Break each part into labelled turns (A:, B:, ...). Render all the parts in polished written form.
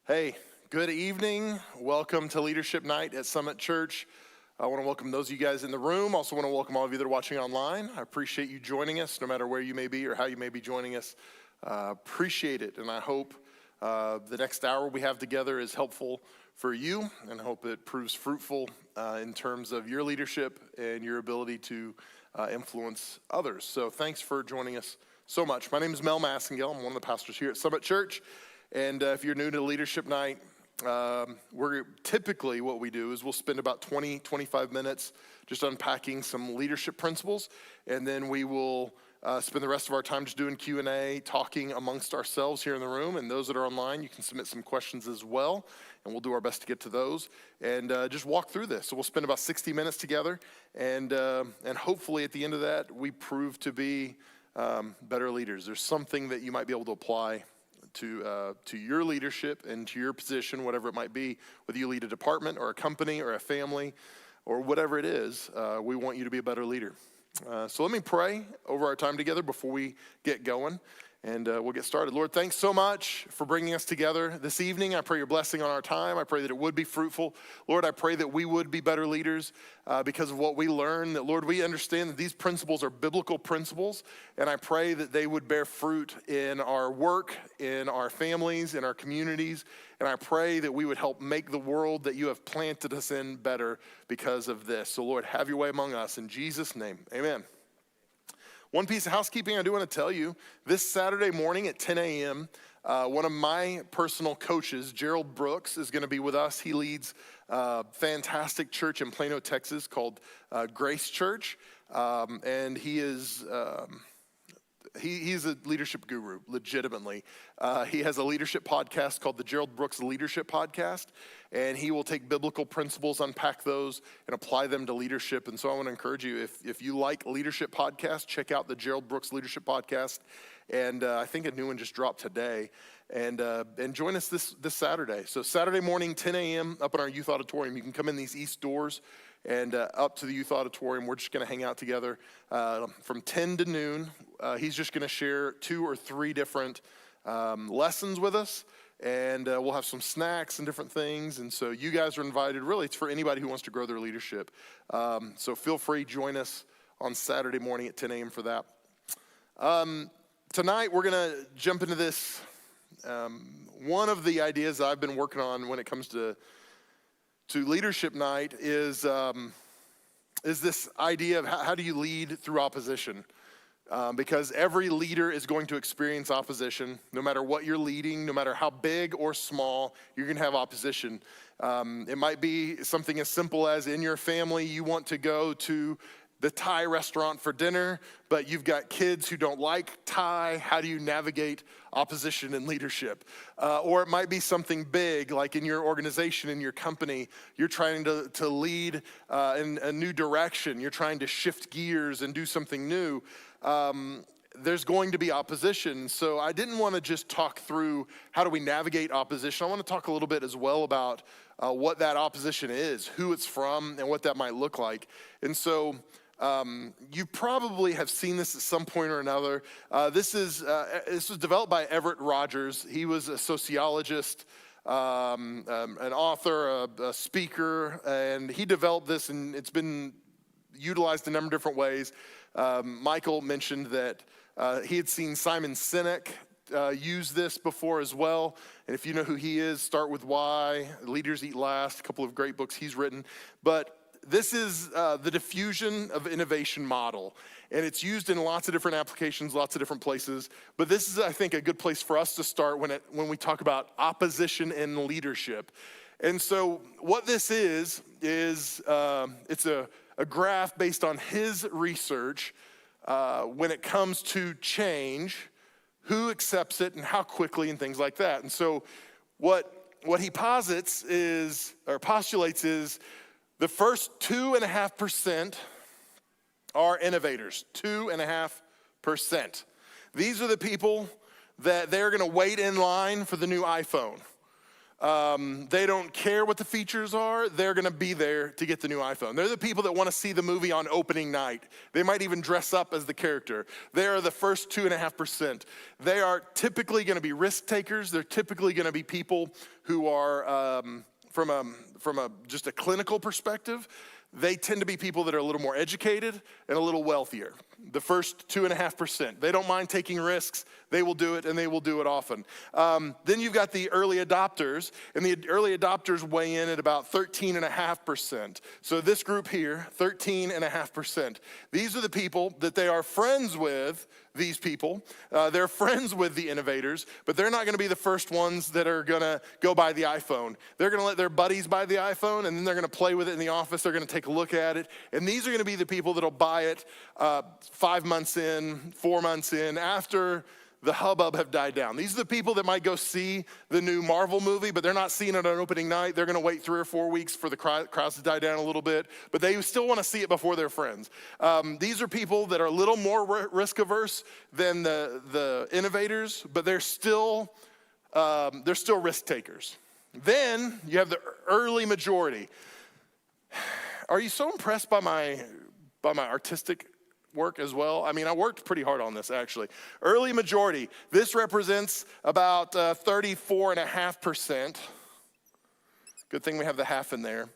A: Hey, good evening. Welcome to Leadership Night at Summit Church. I want to welcome those of you guys in the room. Also want to welcome all of you that are watching online. I appreciate you joining us, no matter where you may be or how you may be joining us. Appreciate it, and I hope the next hour we have together is helpful for you, and I hope it proves fruitful in terms of your leadership and your ability to influence others. So thanks for joining us so much. My name is Mel Massengale. I'm one of the pastors here at Summit Church. And if you're new to Leadership Night, we're typically what we do is we'll spend about 20-25 minutes just unpacking some leadership principles, and then we will spend the rest of our time just doing Q&A, talking amongst ourselves here in the room, and those that are online, you can submit some questions as well, and we'll do our best to get to those, and just walk through this. So we'll spend about 60 minutes together, and hopefully at the end of that, we prove to be better leaders. There's something that you might be able to apply to your leadership and to your position, whatever it might be, whether you lead a department or a company or a family or whatever it is, we want you to be a better leader. So let me pray over our time together before we get going, and we'll get started. Lord, thanks so much for bringing us together this evening. I pray your blessing on our time. I pray that it would be fruitful. Lord, I pray that we would be better leaders because of what we learn, that, Lord, we understand that these principles are biblical principles, and I pray that they would bear fruit in our work, in our families, in our communities, and I pray that we would help make the world that you have planted us in better because of this. So, Lord, have your way among us. In Jesus' name, amen. One piece of housekeeping I do want to tell you, this Saturday morning at 10 a.m., one of my personal coaches, Gerald Brooks, is going to be with us. He leads a fantastic church in Plano, Texas called Grace Church, and he is... He's a leadership guru, legitimately. He has a leadership podcast called the Gerald Brooks Leadership Podcast, and he will take biblical principles, unpack those, and apply them to leadership. And so I want to encourage you, if you like leadership podcasts, check out the Gerald Brooks Leadership Podcast. And I think a new one just dropped today. And join us this Saturday. So Saturday morning, 10 a.m., up in our youth auditorium. You can come in these east doors and up to the youth auditorium. We're just going to hang out together from 10 to noon. He's just going to share 2 or 3 different lessons with us, and we'll have some snacks and different things. And so you guys are invited. Really, it's for anybody who wants to grow their leadership. So feel free, join us on Saturday morning at 10 a.m. for that. Tonight, we're going to jump into this. One of the ideas I've been working on when it comes to Leadership Night is this idea of how do you lead through opposition? Because every leader is going to experience opposition. No matter what you're leading, no matter how big or small, you're going to have opposition. It might be something as simple as in your family, you want to go to the Thai restaurant for dinner, but you've got kids who don't like Thai. How do you navigate opposition in leadership? Or it might be something big, like in your organization, in your company. You're trying to lead in a new direction. You're trying to shift gears and do something new. There's going to be opposition. So I didn't want to just talk through how do we navigate opposition. I want to talk a little bit as well about what that opposition is, who it's from, and what that might look like. And so you probably have seen this at some point or another. This was developed by Everett Rogers. He was a sociologist, an author, a speaker, and he developed this, and it's been utilized a number of different ways. Michael mentioned that he had seen Simon Sinek use this before as well. And if you know who he is, Start With Why, Leaders Eat Last, a couple of great books he's written. But this is the diffusion of innovation model. And it's used in lots of different applications, lots of different places. But this is, I think, a good place for us to start when we talk about opposition in leadership. And so what this is it's a graph based on his research when it comes to change, who accepts it and how quickly and things like that. And so what he postulates is the first 2.5% are innovators, 2.5%. These are the people that they're going to wait in line for the new iPhone. They don't care what the features are. They're going to be there to get the new iPhone. They're the people that want to see the movie on opening night. They might even dress up as the character. They are the first 2.5%. They are typically going to be risk takers. They're typically going to be people who are, from just a clinical perspective, they tend to be people that are a little more educated and a little wealthier. The first 2.5%. They don't mind taking risks. They will do it, and they will do it often. Then you've got the early adopters, and the early adopters weigh in at about 13.5%. So this group here, 13.5%. These are the people that they are friends with, these people. They're friends with the innovators, but they're not going to be the first ones that are going to go buy the iPhone. They're going to let their buddies buy the iPhone, and then they're going to play with it in the office. They're going to take a look at it, and these are going to be the people that will buy it 5 months in, 4 months in, after the hubbub have died down. These are the people that might go see the new Marvel movie, but they're not seeing it on opening night. They're going to wait 3 or 4 weeks for the crowds to die down a little bit, but they still want to see it before their friends. These are people that are a little more risk averse than the innovators, but they're still risk takers. Then you have the early majority. Are you so impressed by my artistic work as well? I mean, I worked pretty hard on this, actually. Early majority. This represents about 34.5%. Good thing we have the half in there.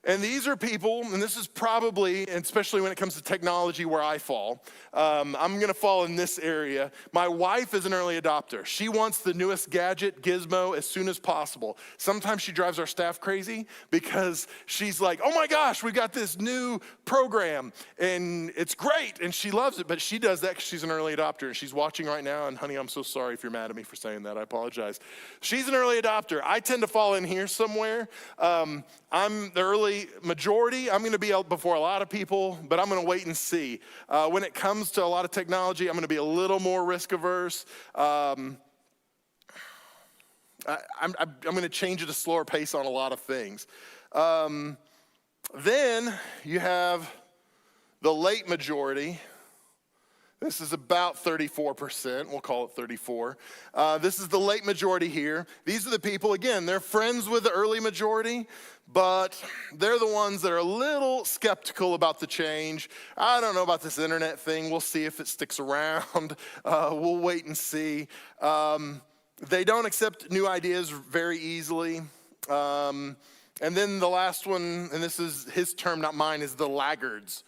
A: And these are people, and this is probably, and especially when it comes to technology, where I fall. I'm going to fall in this area. My wife is an early adopter. She wants the newest gadget, gizmo, as soon as possible. Sometimes she drives our staff crazy because she's like, oh my gosh, we got this new program, and it's great, and she loves it, but she does that because she's an early adopter, and she's watching right now, and honey, I'm so sorry if you're mad at me for saying that. I apologize. She's an early adopter. I tend to fall in here somewhere. I'm the early majority. I'm going to be out before a lot of people, but I'm going to wait and see. When it comes to a lot of technology, I'm going to be a little more risk averse. I'm going to change at a slower pace on a lot of things. Then you have the late majority. This is about 34%. We'll call it 34. This is the late majority here. These are the people, again, they're friends with the early majority, but they're the ones that are a little skeptical about the change. I don't know about this internet thing. We'll see if it sticks around. We'll wait and see. They don't accept new ideas very easily. And then the last one, and this is his term, not mine, is the laggards.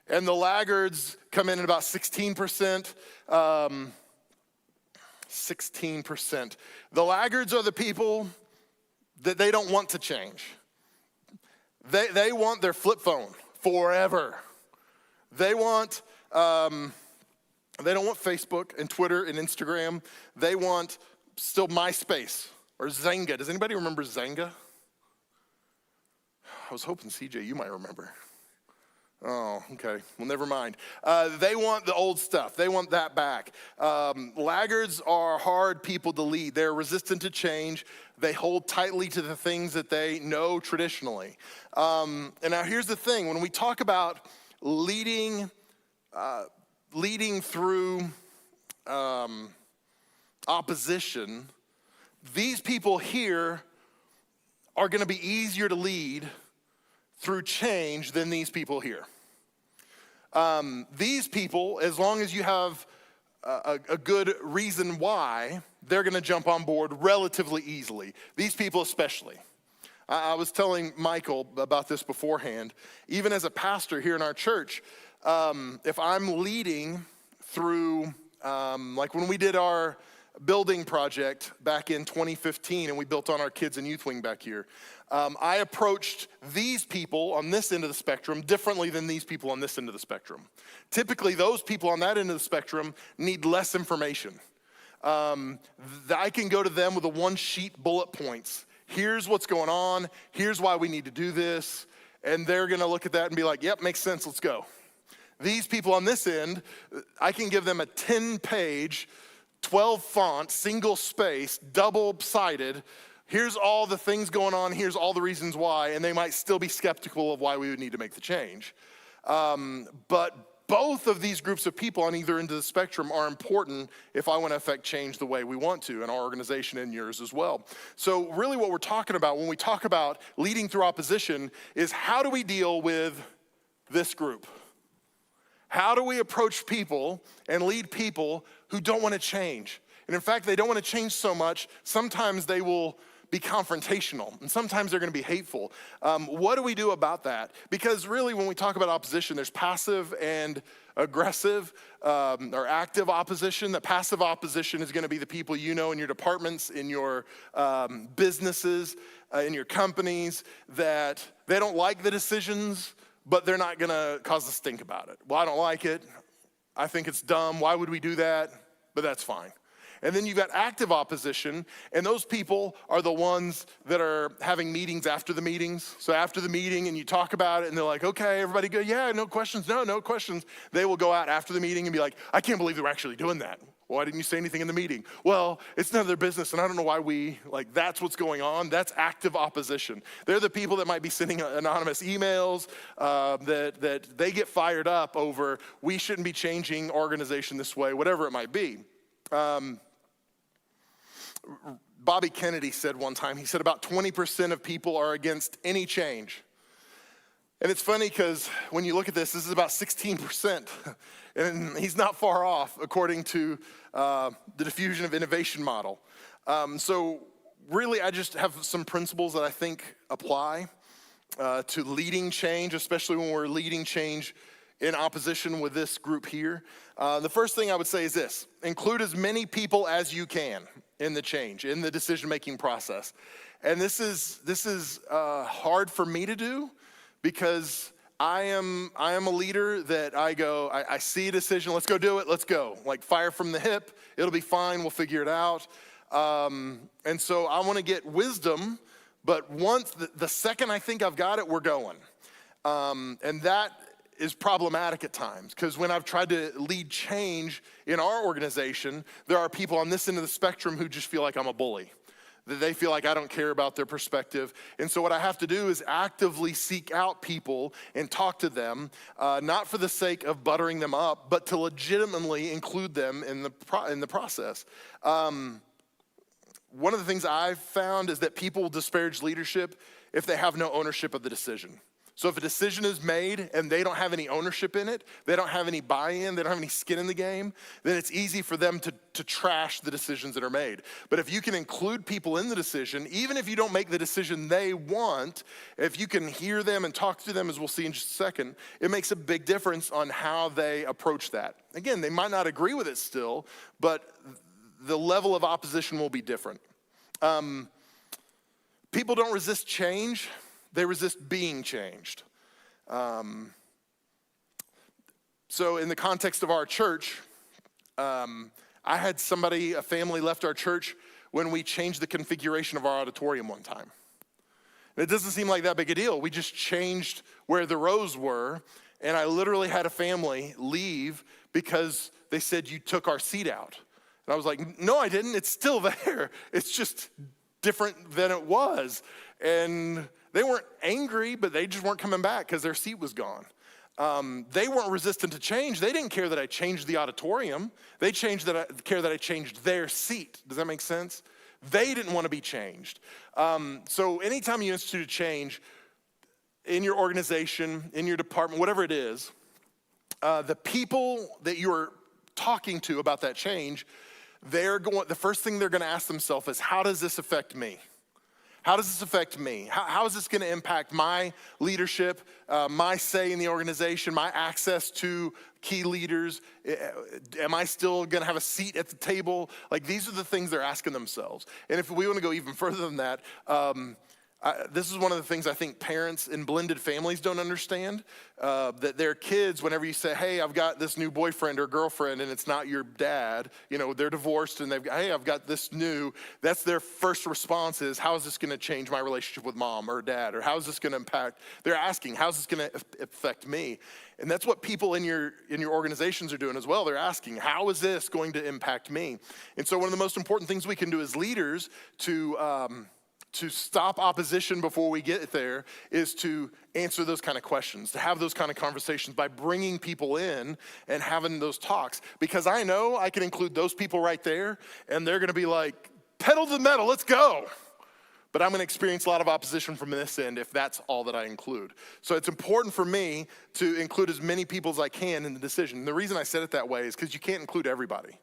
A: And the laggards come in at about 16%. 16%. The laggards are the people that they don't want to change. They want their flip phone forever. They want, they don't want Facebook and Twitter and Instagram. They want still MySpace or Zynga. Does anybody remember Zynga? I was hoping, CJ, you might remember. Oh, okay. Well, never mind. They want the old stuff. They want that back. Laggards are hard people to lead. They're resistant to change. They hold tightly to the things that they know traditionally. And now here's the thing. When we talk about leading through opposition, these people here are going to be easier to lead through change than these people here. These people, as long as you have a good reason why, they're going to jump on board relatively easily. These people especially. I was telling Michael about this beforehand. Even as a pastor here in our church, if I'm leading through, like when we did our building project back in 2015 and we built on our kids and youth wing back here, I approached these people on this end of the spectrum differently than these people on this end of the spectrum. Typically, those people on that end of the spectrum need less information. I can go to them with a one-sheet bullet points. Here's what's going on. Here's why we need to do this. And they're going to look at that and be like, yep, makes sense, let's go. These people on this end, I can give them a 10-page, 12 font, single space, double-sided. Here's all the things going on. Here's all the reasons why. And they might still be skeptical of why we would need to make the change. But both of these groups of people on either end of the spectrum are important if I want to affect change the way we want to in our organization and yours as well. So really what we're talking about when we talk about leading through opposition is how do we deal with this group? How do we approach people and lead people who don't want to change? And in fact, they don't want to change so much, sometimes they will be confrontational, and sometimes they're going to be hateful. What do we do about that? Because really, when we talk about opposition, there's passive and aggressive or active opposition. The passive opposition is going to be the people you know in your departments, in your businesses, in your companies, that they don't like the decisions, but they're not going to cause us to think about it. Well, I don't like it. I think it's dumb. Why would we do that? But that's fine. And then you've got active opposition, and those people are the ones that are having meetings after the meetings. So after the meeting, and you talk about it, and they're like, okay, everybody good? Yeah, no questions? No questions. They will go out after the meeting and be like, I can't believe they're actually doing that. Why didn't you say anything in the meeting? Well, it's none of their business, and I don't know why that's what's going on. That's active opposition. They're the people that might be sending anonymous emails that they get fired up over, we shouldn't be changing organization this way, whatever it might be. Bobby Kennedy said one time, he said about 20% of people are against any change. And it's funny because when you look at this is about 16%. And he's not far off according to the diffusion of innovation model. So really I just have some principles that I think apply to leading change, especially when we're leading change in opposition with this group here. The first thing I would say is this: include as many people as you can in the change, in the decision-making process. And this is hard for me to do because I am a leader that I see a decision, let's go do it, let's go. Like fire from the hip, it'll be fine, we'll figure it out. And so I want to get wisdom, but once, the second I think I've got it, we're going. And that is problematic at times, because when I've tried to lead change in our organization, there are people on this end of the spectrum who just feel like I'm a bully, that they feel like I don't care about their perspective. And so what I have to do is actively seek out people and talk to them, not for the sake of buttering them up, but to legitimately include them in the process. One of the things I've found is that people will disparage leadership if they have no ownership of the decision. So if a decision is made and they don't have any ownership in it, they don't have any buy-in, they don't have any skin in the game, then it's easy for them to trash the decisions that are made. But if you can include people in the decision, even if you don't make the decision they want, if you can hear them and talk to them, as we'll see in just a second, it makes a big difference on how they approach that. Again, they might not agree with it still, but the level of opposition will be different. People don't resist change. They resist being changed. So in the context of our church, I had a family left our church when we changed the configuration of our auditorium one time. And it doesn't seem like that big a deal. We just changed where the rows were, and I literally had a family leave because they said, you took our seat out. And I was like, no, I didn't. It's still there. It's just different than it was. And they weren't angry, but they just weren't coming back because their seat was gone. They weren't resistant to change. They didn't care that I changed the auditorium. They care that I changed their seat. Does that make sense? They didn't want to be changed. So anytime you institute a change in your organization, in your department, whatever it is, the people that you're talking to about that change, the first thing they're going to ask themselves is, how does this affect me? How does this affect me? How is this going to impact my leadership, my say in the organization, my access to key leaders? Am I still going to have a seat at the table? Like, these are the things they're asking themselves. And if we want to go even further than that, this is one of the things I think parents in blended families don't understand, that their kids, whenever you say, hey, I've got this new boyfriend or girlfriend, and it's not your dad, they're divorced, and hey, I've got this new, that's their first response is, how is this going to change my relationship with mom or dad? Or how is this going to impact? They're asking, how's this going to affect me? And that's what people in your organizations are doing as well. They're asking, how is this going to impact me? And so one of the most important things we can do as leaders to to stop opposition before we get there is to answer those kind of questions, to have those kind of conversations by bringing people in and having those talks. Because I know I can include those people right there, and they're gonna be like, pedal to the metal, let's go. But I'm gonna experience a lot of opposition from this end if that's all that I include. So it's important for me to include as many people as I can in the decision. And the reason I said it that way is because you can't include everybody.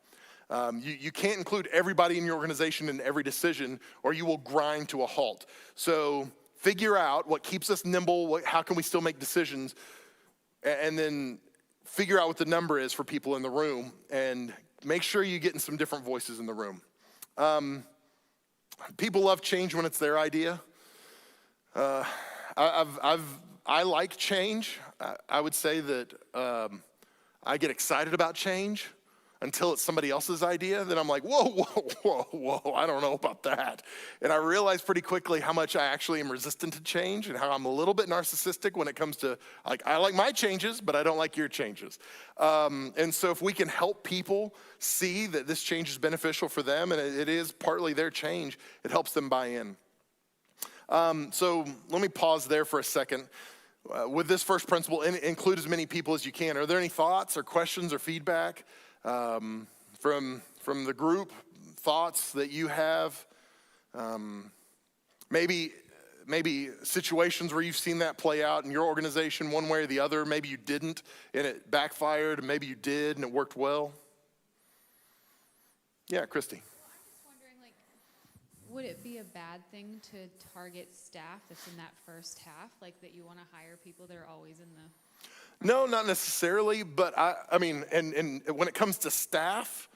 A: You can't include everybody in your organization in every decision, or you will grind to a halt. So figure out what keeps us nimble, how can we still make decisions, and then figure out what the number is for people in the room, and make sure you're getting some different voices in the room. People love change when it's their idea. I like change. I would say that I get excited about change until it's somebody else's idea. Then I'm like, whoa, I don't know about that. And I realize pretty quickly how much I actually am resistant to change and how I'm a little bit narcissistic when it comes to, like, I like my changes, but I don't like your changes. And so if we can help people see that this change is beneficial for them, and it is partly their change, it helps them buy in. So let me pause there for a second. With this first principle, include as many people as you can. Are there any thoughts or questions or feedback from the group, thoughts that you have? Maybe situations where you've seen that play out in your organization one way or the other. Maybe you didn't and it backfired, and maybe you did and it worked well. Yeah, Christy.
B: Would it be a bad thing to target staff that's in that first half, like that you want to hire people that are always in the...
A: No, not necessarily, but I mean, and when it comes to staff,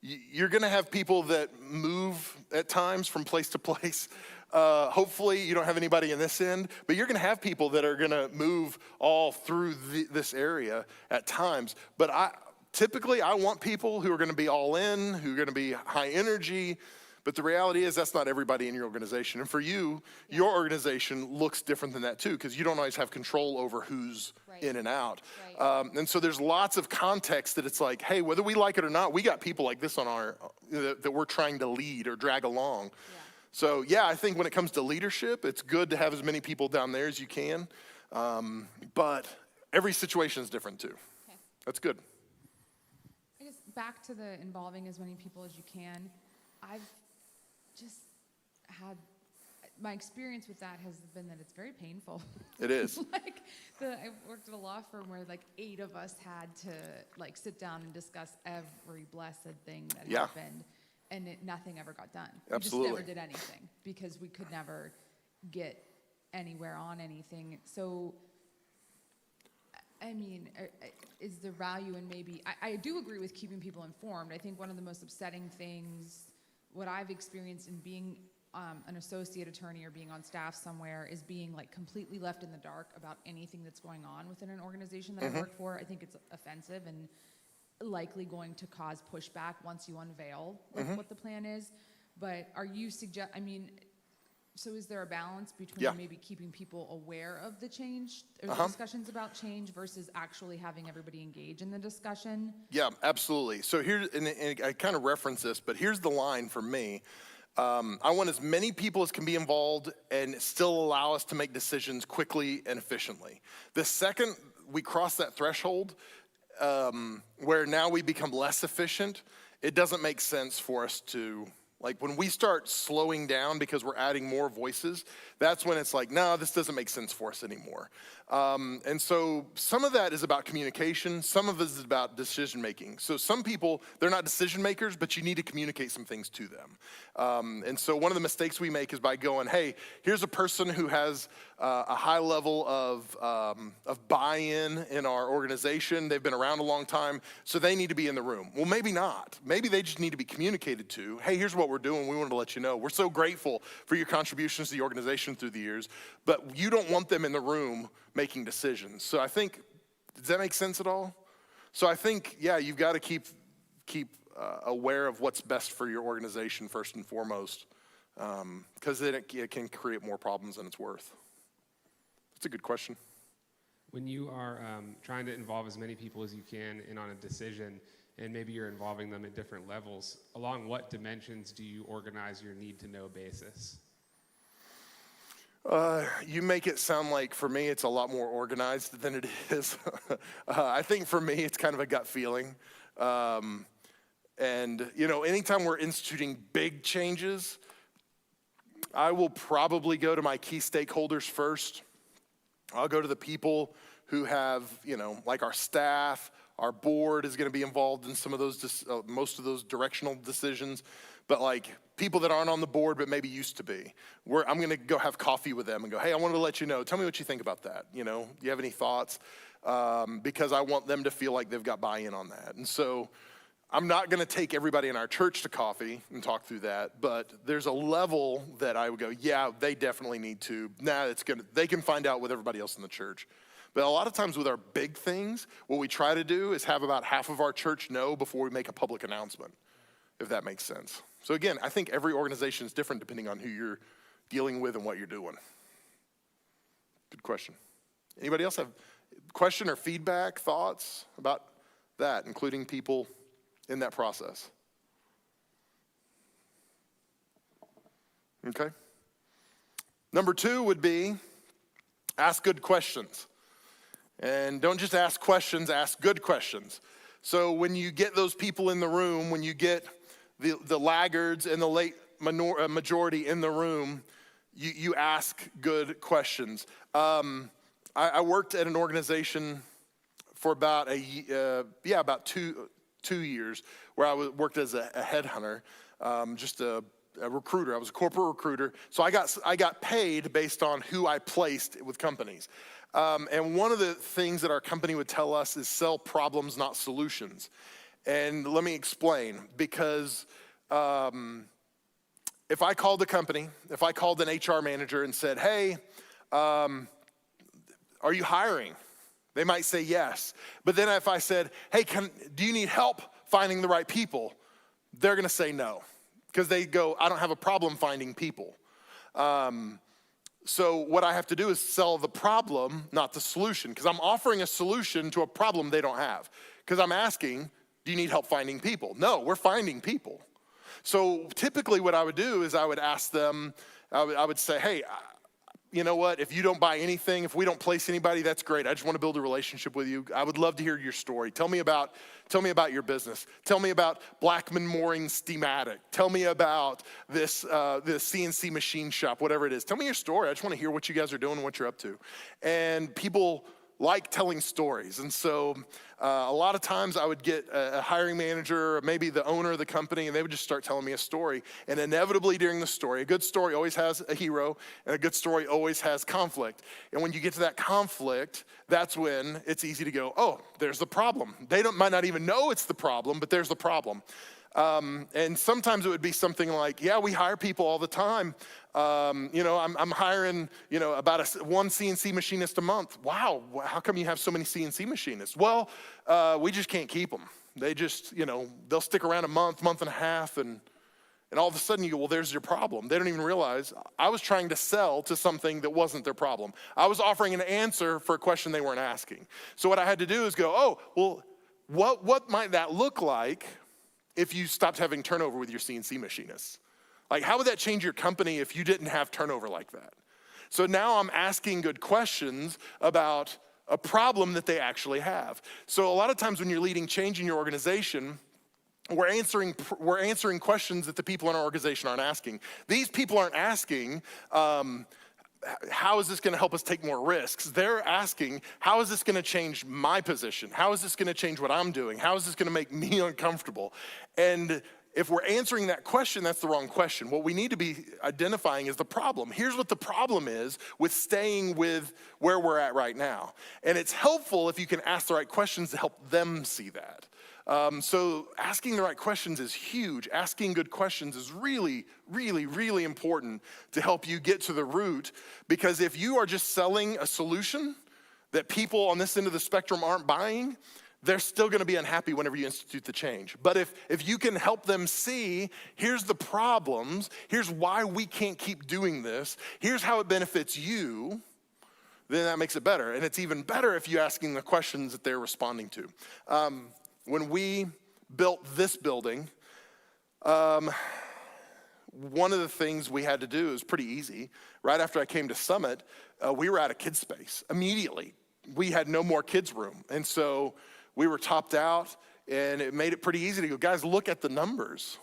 A: you're gonna have people that move at times from place to place. Hopefully you don't have anybody in this end, but you're gonna have people that are gonna move all through this area at times. But typically I want people who are gonna be all in, who are gonna be high energy. But the reality is that's not everybody in your organization. And for you, your organization looks different than that too, because you don't always have control over who's in and out. And so there's lots of context that it's like, hey, whether we like it or not, we got people like this on our, that we're trying to lead or drag along. So yeah, I think when it comes to leadership, it's good to have as many people down there as you can. But every situation is different too. That's good.
C: I guess back to the involving as many people as you can. I've just had, my experience with that has been that it's very painful.
A: It is.
C: I worked at a law firm where 8 of us had to sit down and discuss every blessed thing that happened, and nothing ever got done.
A: Absolutely.
C: We just never did anything because we could never get anywhere on anything. So, I mean, is there value in maybe, I do agree with keeping people informed. I think one of the most upsetting things, what I've experienced in being an associate attorney or being on staff somewhere, is being completely left in the dark about anything that's going on within an organization that I work for. I think it's offensive and likely going to cause pushback once you unveil what the plan is. But are you so is there a balance between maybe keeping people aware of the change or the discussions about change versus actually having everybody engage in the discussion?
A: Yeah, absolutely. So here, and I kind of reference this, but here's the line for me. I want as many people as can be involved and still allow us to make decisions quickly and efficiently. The second we cross that threshold, where now we become less efficient, it doesn't make sense for us to, when we start slowing down because we're adding more voices, that's when it's no, this doesn't make sense for us anymore. And so some of that is about communication. Some of it is about decision making. So some people, they're not decision makers, but you need to communicate some things to them. And so one of the mistakes we make is by going, hey, here's a person who has a high level of buy-in in our organization. They've been around a long time, so they need to be in the room. Well, maybe not. Maybe they just need to be communicated to. Hey, here's what we're doing. We wanted to let you know. We're so grateful for your contributions to the organization through the years, but you don't want them in the room making decisions. So I think, does that make sense at all? So I think, yeah, you've got to keep aware of what's best for your organization first and foremost, because then it can create more problems than it's worth. That's a good question.
D: When you are trying to involve as many people as you can in on a decision, and maybe you're involving them at different levels. Along what dimensions do you organize your need-to-know basis?
A: You make it sound like, for me, it's a lot more organized than it is. I think for me, it's kind of a gut feeling. And, anytime we're instituting big changes, I will probably go to my key stakeholders first. I'll go to the people who have, like our staff, our board is going to be involved in some of those, most of those directional decisions. But like people that aren't on the board but maybe used to be, I'm going to go have coffee with them and go, hey, I wanted to let you know, tell me what you think about that. Do you have any thoughts? Because I want them to feel like they've got buy-in on that. And so I'm not going to take everybody in our church to coffee and talk through that, but there's a level that I would go, yeah, they definitely need to. They can find out with everybody else in the church. But a lot of times with our big things, what we try to do is have about half of our church know before we make a public announcement, if that makes sense. So again, I think every organization is different depending on who you're dealing with and what you're doing. Good question. Anybody else have a question or feedback, thoughts about that, including people in that process? Okay. Number 2 would be ask good questions. And don't just ask questions, ask good questions. So when you get those people in the room, when you get the laggards and the late majority in the room, you ask good questions. I worked at an organization for about about two years, where I worked as a headhunter, just a recruiter. I was a corporate recruiter. So I got paid based on who I placed with companies. And one of the things that our company would tell us is sell problems, not solutions. And let me explain, because if I called the company, if I called an HR manager and said, hey, are you hiring? They might say yes. But then if I said, hey, do you need help finding the right people? They're gonna say no, because they go, I don't have a problem finding people. So what I have to do is sell the problem, not the solution, because I'm offering a solution to a problem they don't have. Because I'm asking, do you need help finding people? No, we're finding people. So typically what I would do is I would ask them, I would say, hey, you know what, if you don't buy anything, if we don't place anybody, that's great. I just want to build a relationship with you. I would love to hear your story. Tell me about your business. Tell me about Blackman Mooring Steamatic. Tell me about this CNC machine shop, whatever it is. Tell me your story. I just want to hear what you guys are doing and what you're up to. And people like telling stories. And so a lot of times I would get a hiring manager or maybe the owner of the company, and they would just start telling me a story. And inevitably during the story, a good story always has a hero, and a good story always has conflict. And when you get to that conflict, that's when it's easy to go, oh, there's the problem. They might not even know it's the problem, but there's the problem. And sometimes it would be something like, yeah, we hire people all the time. I'm hiring, about one CNC machinist a month. Wow, how come you have so many CNC machinists? Well, we just can't keep them. They just, they'll stick around a month and a half, and all of a sudden you go, well, there's your problem. They don't even realize I was trying to sell to something that wasn't their problem. I was offering an answer for a question they weren't asking. So what I had to do is go, oh, well, what might that look like if you stopped having turnover with your CNC machinists? Like, how would that change your company if you didn't have turnover like that? So now I'm asking good questions about a problem that they actually have. So a lot of times when you're leading change in your organization, we're answering questions that the people in our organization aren't asking. These people aren't asking, how is this gonna help us take more risks? They're asking, how is this gonna change my position? How is this gonna change what I'm doing? How is this gonna make me uncomfortable? And if we're answering that question, that's the wrong question. What we need to be identifying is the problem. Here's what the problem is with staying with where we're at right now. And it's helpful if you can ask the right questions to help them see that. So asking the right questions is huge. Asking good questions is really, really, really important to help you get to the root, because if you are just selling a solution that people on this end of the spectrum aren't buying, they're still gonna be unhappy whenever you institute the change. But if you can help them see, here's the problems, here's why we can't keep doing this, here's how it benefits you, then that makes it better. And it's even better if you're asking the questions that they're responding to. When we built this building, one of the things we had to do is pretty easy. Right after I came to Summit, we were out of kids space immediately. We had no more kids room. And so we were topped out, and it made it pretty easy to go, guys, look at the numbers.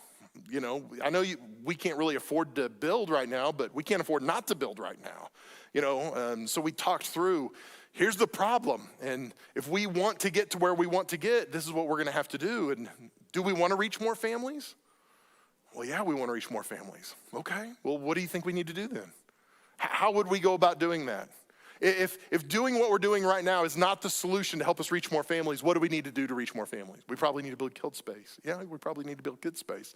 A: You know, I know we can't really afford to build right now, but we can't afford not to build right now. You know, so we talked through, here's the problem. And if we want to get to where we want to get, this is what we're going to have to do. And do we want to reach more families? Well, yeah, we want to reach more families. Okay, well, what do you think we need to do then? How would we go about doing that? If doing what we're doing right now is not the solution to help us reach more families, what do we need to do to reach more families? We probably need to build kid space. Yeah, we probably need to build kid space.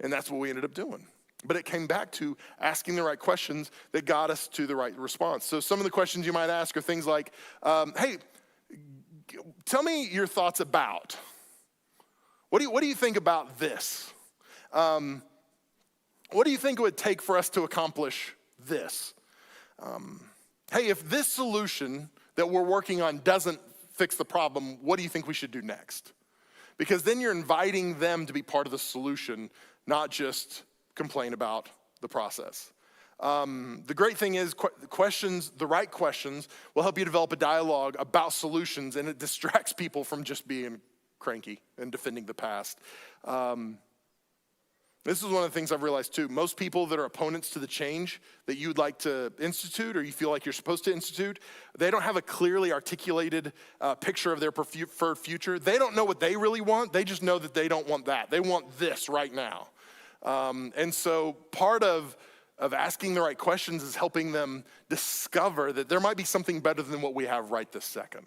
A: And that's what we ended up doing. But it came back to asking the right questions that got us to the right response. So some of the questions you might ask are things like, hey, tell me your thoughts about. What do you think about this? What do you think it would take for us to accomplish this? Hey, if this solution that we're working on doesn't fix the problem, what do you think we should do next? Because then you're inviting them to be part of the solution, not just complain about the process. The great thing is the right questions will help you develop a dialogue about solutions, and it distracts people from just being cranky and defending the past. This is one of the things I've realized too. Most people that are opponents to the change that you'd like to institute or you feel like you're supposed to institute, they don't have a clearly articulated picture of their preferred future. They don't know what they really want. They just know that they don't want that. They want this right now. And so part of asking the right questions is helping them discover that there might be something better than what we have right this second.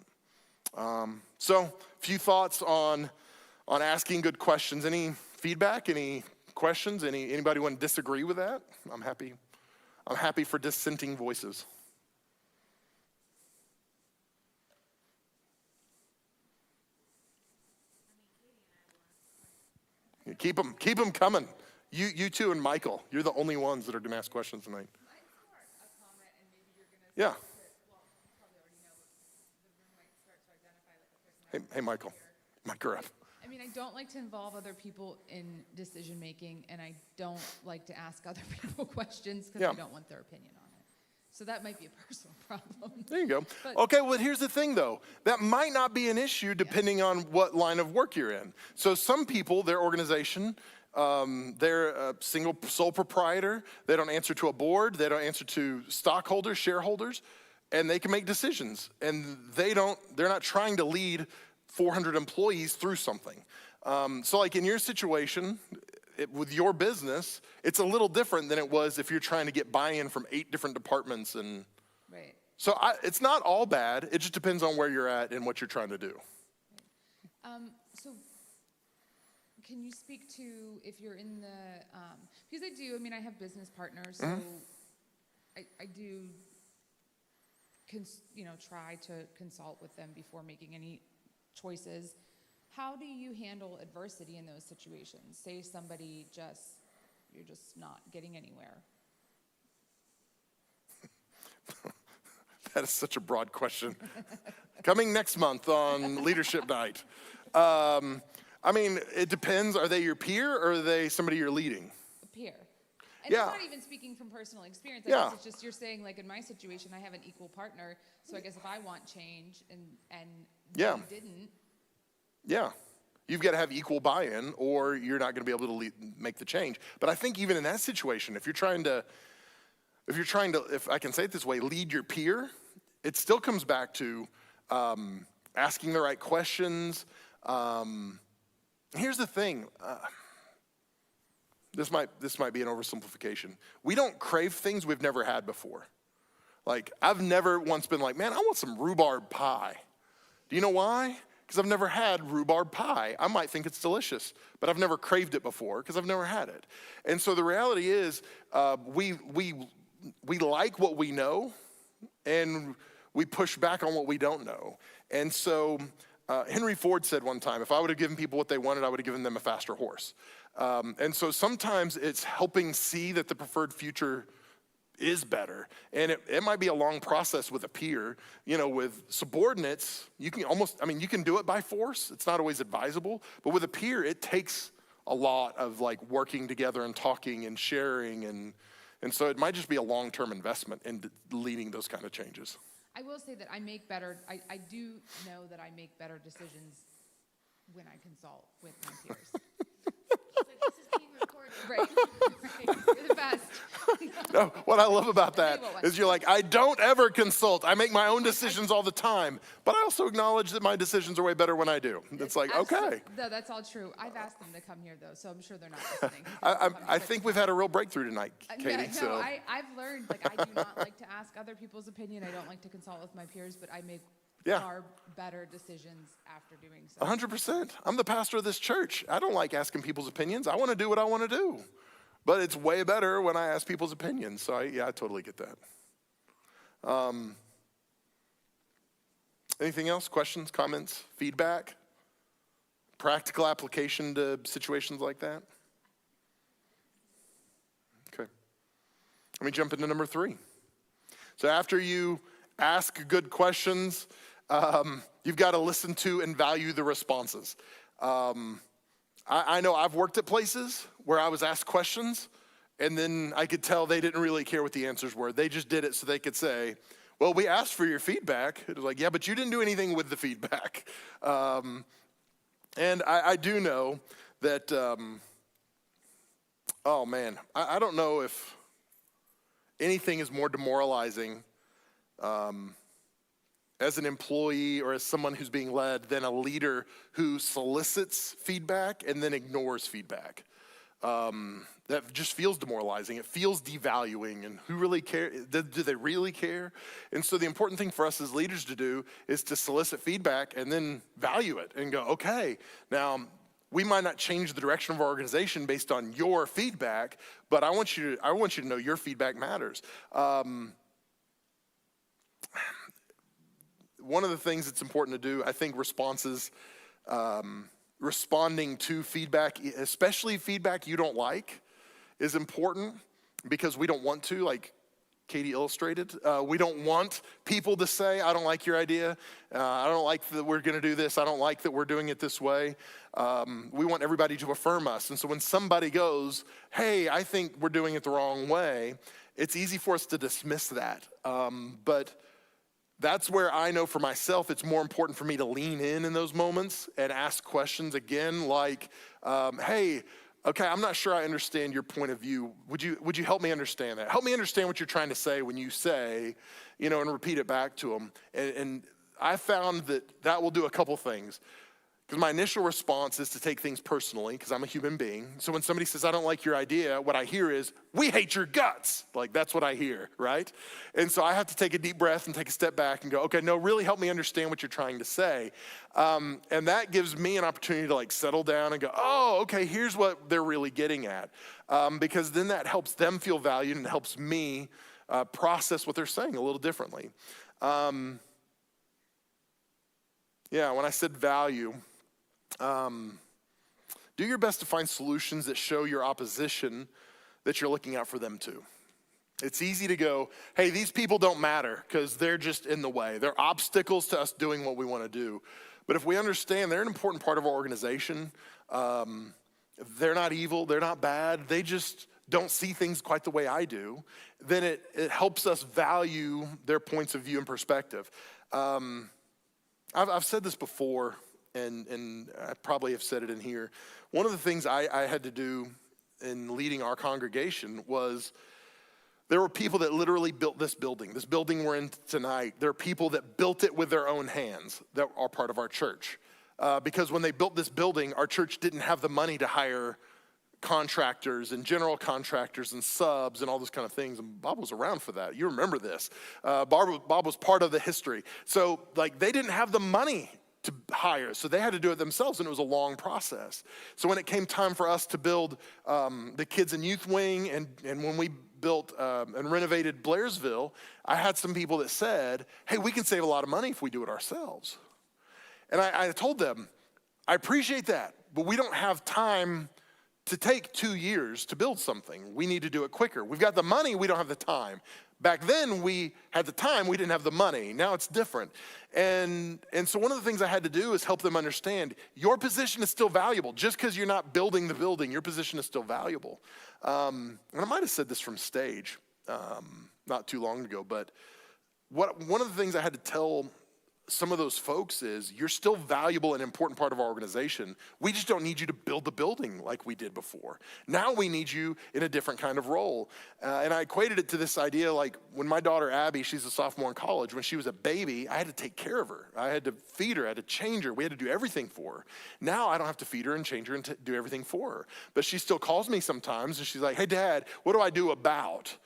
A: So a few thoughts on asking good questions. Any feedback, any questions? Anybody want to disagree with that? I'm happy for dissenting voices. Keep them coming. You two and Michael, you're the only ones that are going to ask questions tonight. Yeah. Hey, Michael, mic her up.
C: I mean, I don't like to involve other people in decision making, and I don't like to ask other people questions because I don't want their opinion on it. So that might be a personal problem.
A: There you go.
C: But,
A: okay, well, here's the thing, though. That might not be an issue depending on what line of work you're in. So some people, their organization, they're a single sole proprietor. They don't answer to a board. They don't answer to stockholders, shareholders, and they can make decisions. And they're not trying to lead 400 employees through something. So like in your situation, with your business, it's a little different than it was if you're trying to get buy-in from 8 different departments. And
C: right.
A: So it's not all bad. It just depends on where you're at and what you're trying to do.
C: So can you speak to if you're in the, because I have business partners, so I do, try to consult with them before making any choices. How do you handle adversity in those situations? Say somebody you're just not getting anywhere.
A: That is such a broad question. Coming next month on Leadership Night. It depends. Are they your peer or are they somebody you're leading?
C: A peer. And I'm not even speaking from personal experience. I guess it's just you're saying, like, in my situation, I have an equal partner. So I guess if I want change and they didn't. Yeah.
A: You've got to have equal buy-in or you're not going to be able to make the change. But I think even in that situation, if I can say it this way, lead your peer, it still comes back to asking the right questions. Here's the thing. This might be an oversimplification. We don't crave things we've never had before. Like, I've never once been like, man, I want some rhubarb pie. Do you know why? Because I've never had rhubarb pie. I might think it's delicious, but I've never craved it before because I've never had it. And so the reality is we like what we know, and we push back on what we don't know. And so Henry Ford said one time, if I would have given people what they wanted, I would have given them a faster horse. And so sometimes it's helping see that the preferred future is better. And it might be a long process with a peer. With subordinates, you can do it by force. It's not always advisable. But with a peer, it takes a lot of like working together and talking and sharing. And so it might just be a long-term investment in leading those kind of changes.
C: I will say that I do know that I make better decisions when I consult with my peers.
B: Like, this is being recorded.
C: Right. You're the best.
A: No, what I love about that is you're like, I don't ever consult. I make my own decisions all the time, but I also acknowledge that my decisions are way better when I do. It's like, okay.
C: No, that's all true. I've asked them to come here, though, so I'm sure they're not listening.
A: I think we've had a real breakthrough tonight, Katie.
C: I've learned, I do not like to ask other people's opinion. I don't like to consult with my peers, but I make far better decisions after doing so.
A: 100%. I'm the pastor of this church. I don't like asking people's opinions. I want to do what I want to do. But it's way better when I ask people's opinions. So I totally get that. Anything else? Questions, comments, feedback? Practical application to situations like that? Okay. Let me jump into number 3. So after you ask good questions, you've got to listen to and value the responses. I know I've worked at places where I was asked questions, and then I could tell they didn't really care what the answers were. They just did it so they could say, well, we asked for your feedback. It was like, yeah, but you didn't do anything with the feedback. And I do know that, I don't know if anything is more demoralizing as an employee or as someone who's being led than a leader who solicits feedback and then ignores feedback. That just feels demoralizing. It feels devaluing. And who really cares? Do they really care? And so the important thing for us as leaders to do is to solicit feedback and then value it and go, okay, now we might not change the direction of our organization based on your feedback, but I want you to know your feedback matters. One of the things that's important to do, I think responses, responding to feedback, especially feedback you don't like, is important because we don't want to, like Katie illustrated. We don't want people to say, I don't like your idea. I don't like that we're going to do this. I don't like that we're doing it this way. We want everybody to affirm us. And so when somebody goes, hey, I think we're doing it the wrong way, it's easy for us to dismiss that. But that's where I know for myself, it's more important for me to lean in those moments and ask questions again, like, hey, okay, I'm not sure I understand your point of view. Would you help me understand that? Help me understand what you're trying to say when you say, and repeat it back to them. And I found that will do a couple things. Because my initial response is to take things personally, because I'm a human being. So when somebody says, I don't like your idea, what I hear is, we hate your guts. Like, that's what I hear, right? And so I have to take a deep breath and take a step back and go, okay, no, really help me understand what you're trying to say. And that gives me an opportunity to settle down and go, oh, okay, here's what they're really getting at. Because then that helps them feel valued and helps me process what they're saying a little differently. When I said value, do your best to find solutions that show your opposition that you're looking out for them too. It's easy to go, hey, these people don't matter because they're just in the way. They're obstacles to us doing what we want to do. But if we understand they're an important part of our organization, they're not evil, they're not bad, they just don't see things quite the way I do, then it helps us value their points of view and perspective. I've said this before, and I probably have said it in here. One of the things I had to do in leading our congregation was there were people that literally built this building. This building we're in tonight, there are people that built it with their own hands that are part of our church. Because when they built this building, our church didn't have the money to hire contractors and general contractors and subs and all those kind of things. And Bob was around for that. You remember this. Bob was part of the history. So they didn't have the money to hire, so they had to do it themselves, and it was a long process. So when it came time for us to build the kids and youth wing, and when we built and renovated Blairsville, I had some people that said, hey, we can save a lot of money if we do it ourselves. And I told them, I appreciate that, but we don't have time to take 2 years to build something. We need to do it quicker. We've got the money, we don't have the time. Back then, we had the time, we didn't have the money. Now it's different. And so one of the things I had to do is help them understand your position is still valuable. Just because you're not building the building, your position is still valuable. And I might have said this from stage not too long ago, but one of the things I had to tell some of those folks is you're still valuable and important part of our organization. We just don't need you to build the building like we did before. Now we need you in a different kind of role. And I equated it to this idea like when my daughter Abby, she's a sophomore in college, when she was a baby, I had to take care of her. I had to feed her, I had to change her. We had to do everything for her. Now I don't have to feed her and change her and do everything for her. But she still calls me sometimes and she's like, hey Dad, what do I do about?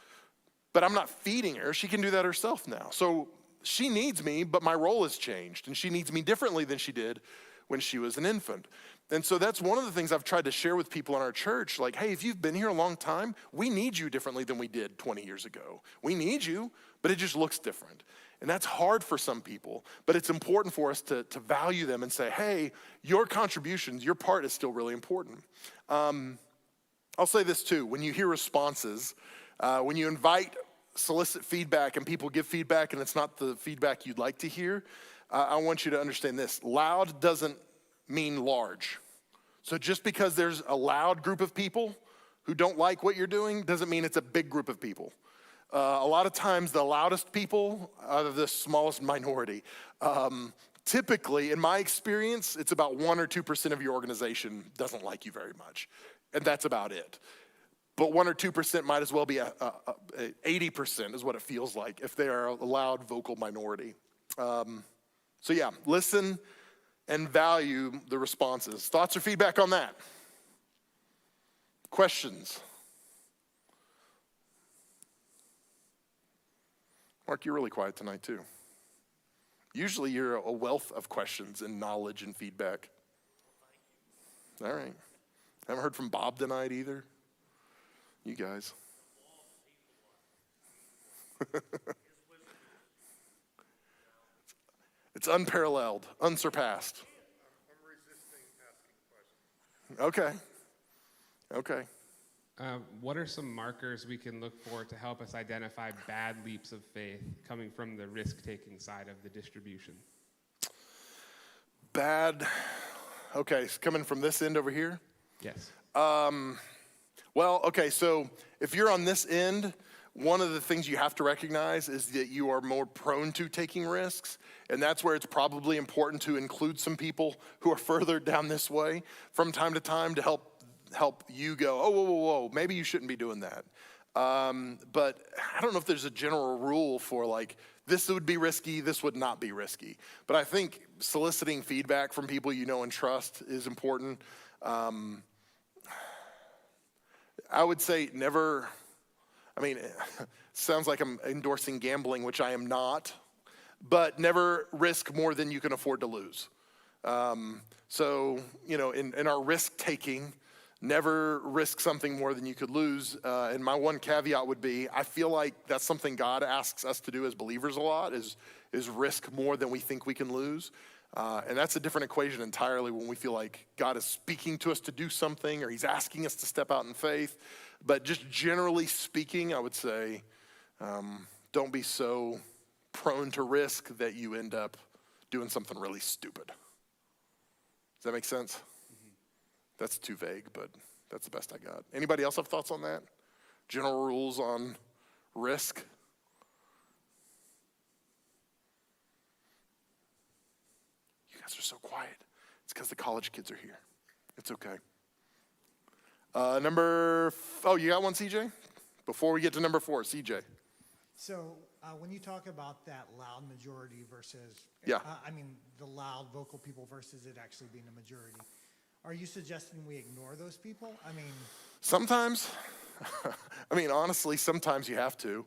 A: But I'm not feeding her. She can do that herself now. So she needs me, but my role has changed, and she needs me differently than she did when she was an infant. And so that's one of the things I've tried to share with people in our church, like, hey, if you've been here a long time, we need you differently than we did 20 years ago. We need you, but it just looks different. And that's hard for some people, but it's important for us to value them and say, hey, your contributions, your part is still really important. I'll say this too, when you hear responses, when you solicit feedback and people give feedback and it's not the feedback you'd like to hear, I want you to understand this. Loud doesn't mean large. So just because there's a loud group of people who don't like what you're doing doesn't mean it's a big group of people. A lot of times the loudest people are the smallest minority. Typically, in my experience, it's about 1 or 2% of your organization doesn't like you very much. And that's about it. But 1 or 2% might as well be 80% is what it feels like if they are a loud vocal minority. So yeah, listen and value the responses. Thoughts or feedback on that? Questions? Mark, you're really quiet tonight too. Usually you're a wealth of questions and knowledge and feedback. All right. Haven't heard from Bob tonight either. You guys. It's unparalleled, unsurpassed. I'm resisting asking questions. Okay.
D: What are some markers we can look for to help us identify bad leaps of faith coming from the risk-taking side of the distribution?
A: Okay, so coming from this end over here?
D: Yes.
A: Well, okay, so if you're on this end, one of the things you have to recognize is that you are more prone to taking risks, and that's where it's probably important to include some people who are further down this way from time to time to help you go, oh, whoa, maybe you shouldn't be doing that. But I don't know if there's a general rule for like, this would be risky, this would not be risky. But I think soliciting feedback from people you know and trust is important. I would say never, sounds like I'm endorsing gambling, which I am not, but never risk more than you can afford to lose. So, in our risk taking, never risk something more than you could lose. And my one caveat would be, I feel like that's something God asks us to do as believers a lot, is risk more than we think we can lose. And that's a different equation entirely when we feel like God is speaking to us to do something or he's asking us to step out in faith. But just generally speaking, I would say, don't be so prone to risk that you end up doing something really stupid. Does that make sense? Mm-hmm. That's too vague, but that's the best I got. Anybody else have thoughts on that? General rules on risk? You guys are so quiet. It's because the college kids are here. It's okay. You got one, CJ? Before we get to number 4, CJ.
E: So when you talk about that loud majority versus,
A: Yeah.
E: The loud vocal people versus it actually being a majority, are you suggesting we ignore those people?
A: Sometimes. Honestly, sometimes you have to.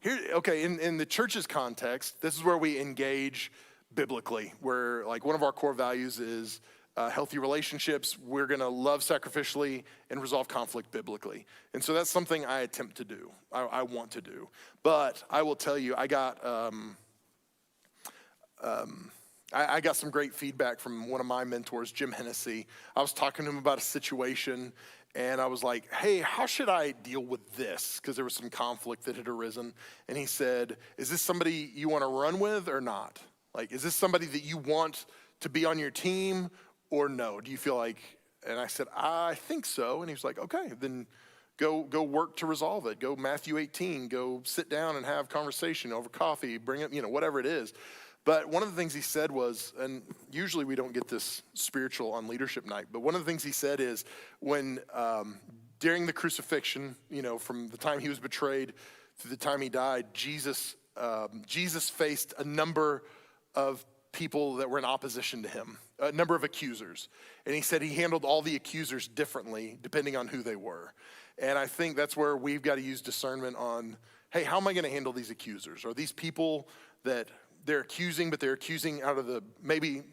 A: In the church's context, this is where we engage biblically, where like one of our core values is healthy relationships. We're going to love sacrificially and resolve conflict biblically. And so that's something I attempt to do. I want to do. But I will tell you, I got I got some great feedback from one of my mentors, Jim Hennessy. I was talking to him about a situation, and I was like, hey, how should I deal with this? Because there was some conflict that had arisen. And he said, is this somebody you want to run with or not? Like, is this somebody that you want to be on your team or no? Do you feel like, and I said, I think so. And he was like, okay, then go work to resolve it. Go Matthew 18, go sit down and have conversation over coffee, bring it, whatever it is. But one of the things he said was, and usually we don't get this spiritual on leadership night, but one of the things he said is when during the crucifixion, from the time he was betrayed to the time he died, Jesus faced a number of people that were in opposition to him, a number of accusers. And he said he handled all the accusers differently depending on who they were. And I think that's where we've got to use discernment on, hey, how am I going to handle these accusers? Are these people that they're accusing, but they're accusing out of maybe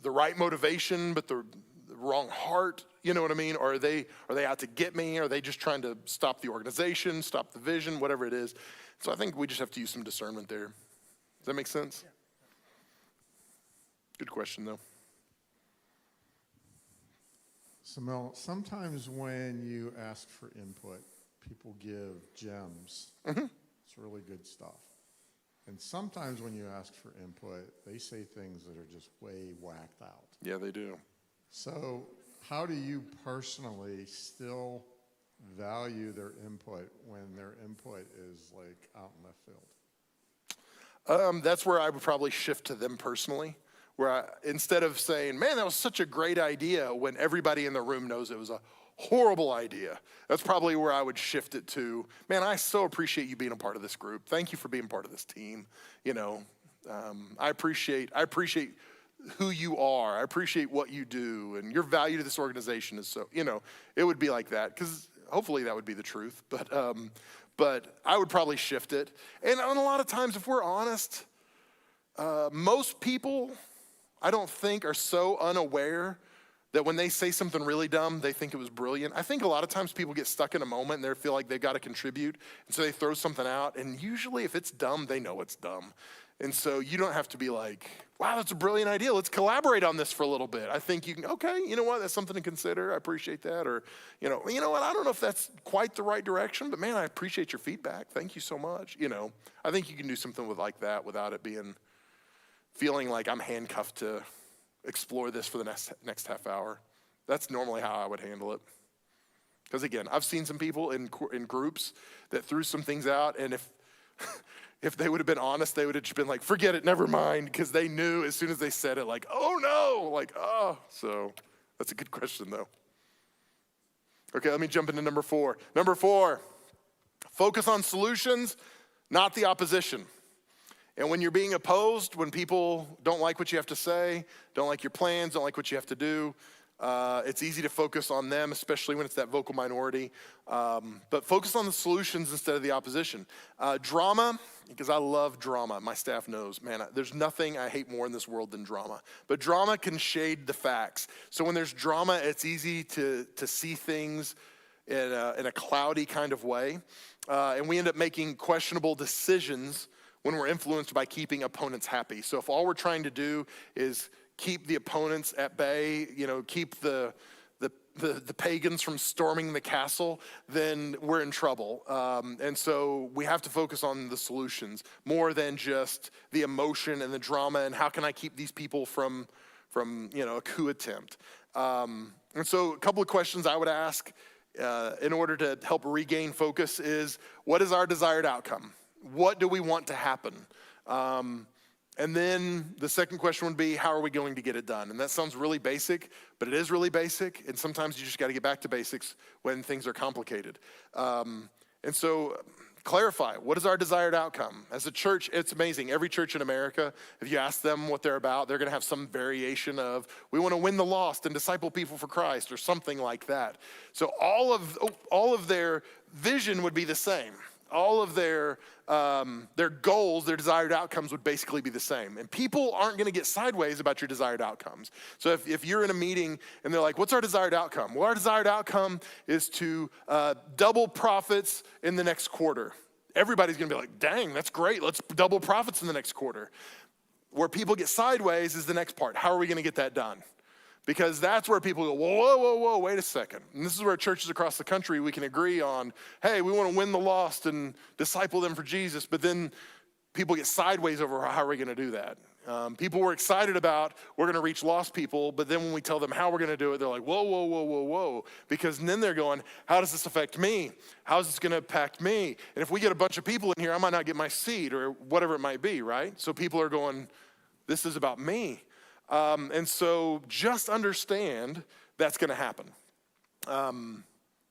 A: the right motivation, but the wrong heart? You know what I mean? Or are they out to get me? Are they just trying to stop the organization, stop the vision, whatever it is? So I think we just have to use some discernment there. Does that make sense? Yeah. Good question, though.
F: So Mel, sometimes when you ask for input, people give gems. Mm-hmm. It's really good stuff. And sometimes when you ask for input, they say things that are just way whacked out.
A: Yeah, they do.
F: So how do you personally still value their input when their input is like out in left field?
A: That's where I would probably shift to them personally, where instead of saying, man, that was such a great idea, when everybody in the room knows it was a horrible idea. That's probably where I would shift it to, man, I so appreciate you being a part of this group. Thank you for being part of this team. I appreciate who you are. I appreciate what you do, and your value to this organization is so, it would be like that, because hopefully that would be the truth. But I would probably shift it. And a lot of times, if we're honest, most people, I don't think, are so unaware that when they say something really dumb, they think it was brilliant. I think a lot of times people get stuck in a moment and they feel like they've got to contribute. And so they throw something out. And usually if it's dumb, they know it's dumb. And so you don't have to be like, wow, that's a brilliant idea. Let's collaborate on this for a little bit. I think you can, okay, you know what? That's something to consider. I appreciate that. Or, you know what? I don't know if that's quite the right direction, but man, I appreciate your feedback. Thank you so much. I think you can do something with like that without it feeling like I'm handcuffed to explore this for the next half hour. That's normally how I would handle it. Because again, I've seen some people in groups that threw some things out, and if they would have been honest, they would have just been like, forget it, never mind, because they knew as soon as they said it, like, oh no, so that's a good question though. Okay, let me jump into number 4. Number 4, focus on solutions, not the opposition. And when you're being opposed, when people don't like what you have to say, don't like your plans, don't like what you have to do, it's easy to focus on them, especially when it's that vocal minority. But focus on the solutions instead of the opposition. Drama, because I love drama. My staff knows, man, there's nothing I hate more in this world than drama. But drama can shade the facts. So when there's drama, it's easy to see things in a cloudy kind of way. And we end up making questionable decisions when we're influenced by keeping opponents happy. So if all we're trying to do is keep the opponents at bay, keep the pagans from storming the castle, then we're in trouble. And so we have to focus on the solutions more than just the emotion and the drama and how can I keep these people from a coup attempt. And so a couple of questions I would ask in order to help regain focus is, what is our desired outcome? What do we want to happen? And then the second question would be, how are we going to get it done? And that sounds really basic, but it is really basic. And sometimes you just got to get back to basics when things are complicated. And so clarify, what is our desired outcome? As a church, it's amazing. Every church in America, if you ask them what they're about, they're going to have some variation of, we want to win the lost and disciple people for Christ or something like that. So all of their vision would be the same. All of their goals, their desired outcomes would basically be the same. And people aren't going to get sideways about your desired outcomes. So if you're in a meeting and they're like, what's our desired outcome? Well, our desired outcome is to double profits in the next quarter. Everybody's going to be like, dang, that's great. Let's double profits in the next quarter. where people get sideways is the next part. How are we going to get that done? Because that's where people go, whoa, wait a second. And this is where churches across the country, we can agree on, hey, we want to win the lost and disciple them for Jesus. But then people get sideways over how are we going to do that. People were excited about, we're going to reach lost people. But then when we tell them how we're going to do it, they're like, whoa. Because then they're going, how does this affect me? How is this going to impact me? And if we get a bunch of people in here, I might not get my seat or whatever it might be, right? So people are going, this is about me. And so just understand that's going to happen.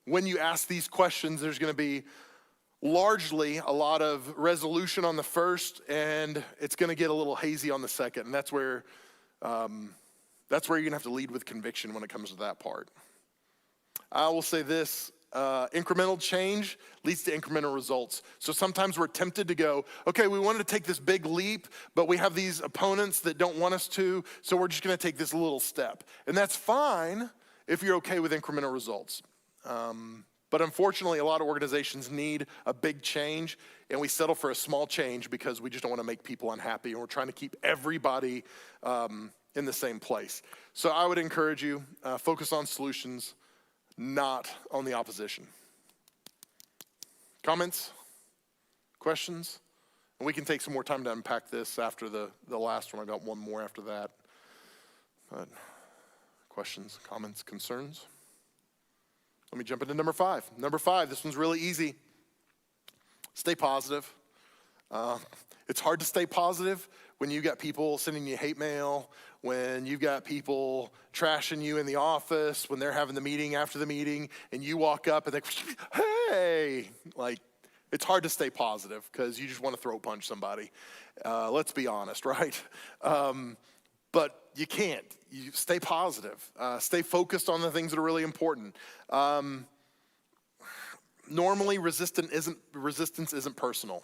A: When you ask these questions, there's going to be largely a lot of resolution on the first, and it's going to get a little hazy on the second. And that's where you're going to have to lead with conviction when it comes to that part. I will say this. Incremental change leads to incremental results. So sometimes we're tempted to go, okay, we wanted to take this big leap, but we have these opponents that don't want us to, so we're just going to take this little step. And that's fine if you're okay with incremental results. But unfortunately, a lot of organizations need a big change, and we settle for a small change because we just don't want to make people unhappy, and we're trying to keep everybody in the same place. So I would encourage you, focus on solutions, not on the opposition. Comments? Questions? And we can take some more time to unpack this after the last one. I got one more after that. But questions, comments, concerns? Let me jump into number 5. Number 5, this one's really easy. Stay positive. It's hard to stay positive when you've got people sending you hate mail, when you've got people trashing you in the office, when they're having the meeting after the meeting, and you walk up and they, hey, like, it's hard to stay positive because you just want to throat punch somebody. Let's be honest, right? But you can't. You stay positive. Stay focused on the things that are really important. Normally, resistance isn't personal.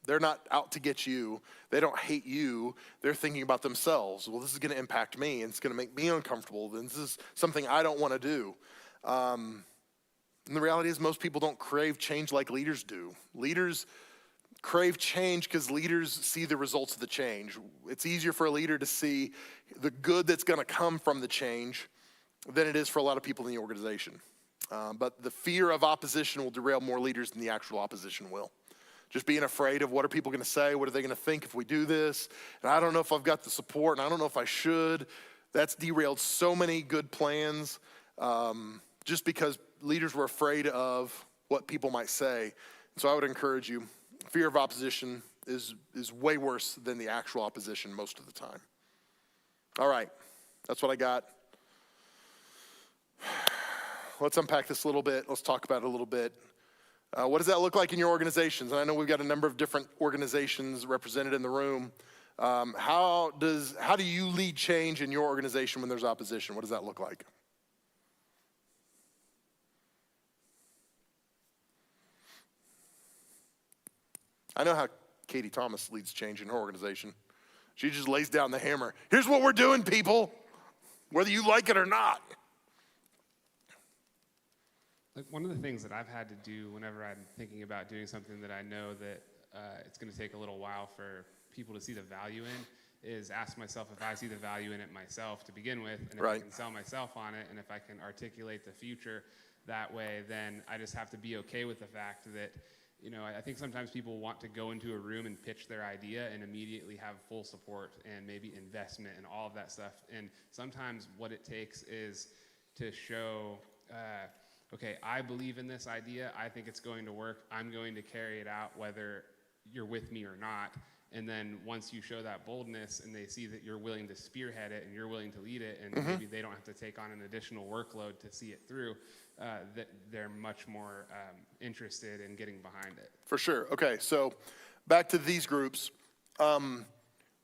A: They're not out to get you. They don't hate you. They're thinking about themselves. Well, this is going to impact me, and it's going to make me uncomfortable. Then this is something I don't want to do. And the reality is most people don't crave change like leaders do. Leaders crave change because leaders see the results of the change. It's easier for a leader to see the good that's going to come from the change than it is for a lot of people in the organization. But the fear of opposition will derail more leaders than the actual opposition will. Just being afraid of what are people going to say, what are they going to think if we do this, and I don't know if I've got the support, and I don't know if I should. That's derailed so many good plans just because leaders were afraid of what people might say. So I would encourage you, fear of opposition is way worse than the actual opposition most of the time. All right, that's what I got. Let's unpack this a little bit. Let's talk about it a little bit. What does that look like in your organizations? And I know we've got a number of different organizations represented in the room. How do you lead change in your organization when there's opposition? What does that look like? I know how Katie Thomas leads change in her organization. She just lays down the hammer. Here's what we're doing, people, whether you like it or not.
D: Like one of the things that I've had to do whenever I'm thinking about doing something that I know that it's going to take a little while for people to see the value in is ask myself if I see the value in it myself to begin with, and if I can sell myself on it, and if I can articulate the future that way, then I just have to be okay with the fact that, you know, I think sometimes people want to go into a room and pitch their idea and immediately have full support and maybe investment and all of that stuff. And sometimes what it takes is to show, okay, I believe in this idea. I think it's going to work. I'm going to carry it out whether you're with me or not. And then once you show that boldness and they see that you're willing to spearhead it and you're willing to lead it, and maybe they don't have to take on an additional workload to see it through, that they're much more interested in getting behind it.
A: For sure. Okay, so back to these groups. One